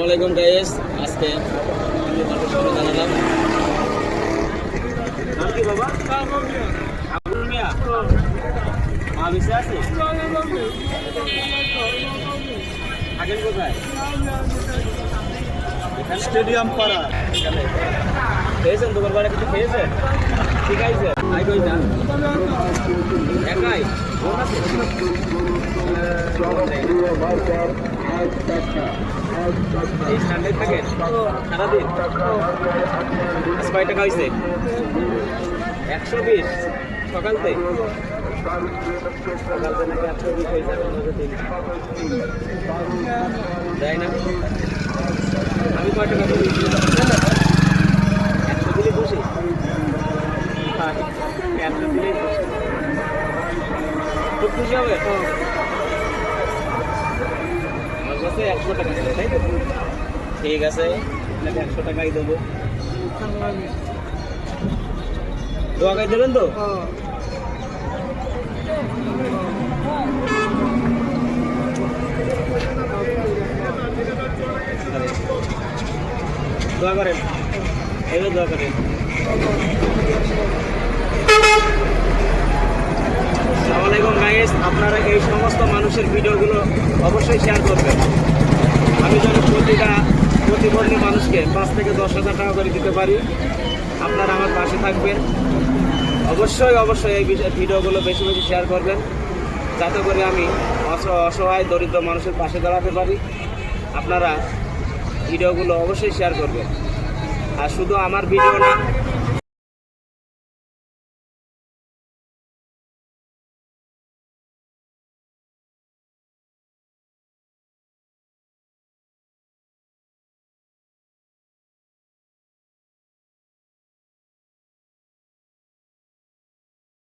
আলাইকুম গাইস, আজকে আমি মানুষ করে জানালাম নাম কি বাবা? আবুল মিয়া। মা বেঁচে আছে? থাকেন কোথায়? স্টেডিয়াম পাড়া। খেয়েছেন দোকান বাড়ি কিছু খেয়েছেন? ঠিক আছে, আই কই যান একাই বোন আছে? এই স্ট্যান্ডে থাকেন সারাদিন? কয় টাকা হয়েছে? 120 সকালতে সকালতে নাকি 120 হয়েছে, দেয় না। আমি কয় টাকা দিই? 100 দিলে খুশি? 100 দিলেই খুশি, খুব খুশি হবে। আমার কাছে 100 টাকা ছিল, তাই তো? ঠিক আছে, আপনাকে 100 টাকাই দেবো। দোয়া গাই দেবেন তো? দোয়া করেন, এবার দোয়া করেন। আসসালামু আলাইকুম গাইস, আপনারা এই সমস্ত মানুষের ভিডিওগুলো অবশ্যই শেয়ার করবেন। আমি যেন প্রতিবন্ধী মানুষকে 5 থেকে 10,000 টাকা করে দিতে পারি। আপনারা আমার পাশে থাকবেন। অবশ্যই এই ভিডিওগুলো বেশি বেশি শেয়ার করবেন, যাতে করে আমি অসহায় দরিদ্র মানুষের পাশে দাঁড়াতে পারি। আপনারা ভিডিওগুলো অবশ্যই শেয়ার করবেন। আর শুধু আমার ভিডিও না,